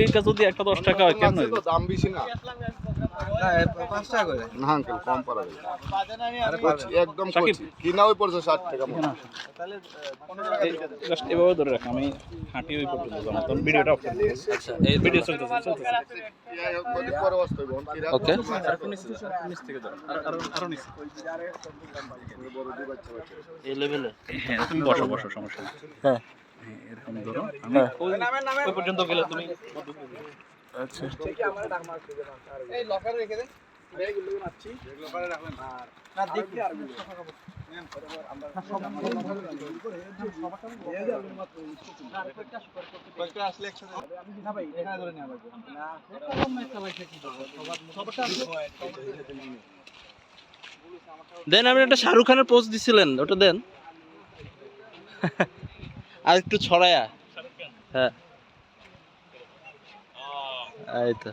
এইটা যদি একটা 10 টাকা হয় কেমন হয়? দাম বেশি না। না 5 টাকা করে। না আঙ্কেল কম পারা যাবে। একদম কচি। কিনা ওই পড়ছে 60 টাকা মতো। তাহলে 15 টাকা দিয়ে দেব। জাস্ট এভাবে ধরে রাখ, আমি হাঁটি ওই পর্যন্ত যাবো। তখন ভিডিওটা অফ করে দিই। আচ্ছা এই ভিডিও চলতেছে। যদি পরে আসতে হবে ওকে নিচ থেকে ধরো, আরো নিচ। বড় দুই বাচ্চা বাচ্চা। এই লেভেলে হ্যাঁ, তুমি বসো সমস্যা নেই। হ্যাঁ হ্যাঁ, এরকম ধরো। আমি ওই পর্যন্ত গেলে তুমি আচ্ছা এই লকারে রেখে দেন। ব্যাগগুলো নাচ্ছি। লকারে রাখবেন। না দেখি আর কয়েকটা আসলে একসাথে আমি না ভাই এখানে ধরে নেওয়া লাগবে না কম একটা লাগছে কি করব সবটা দেন আপনি একটা শাহরুখ খানের পোস্ট দিছিলেন ওটা দেন আর একটু ছড়ায়া হ্যাঁ এই তো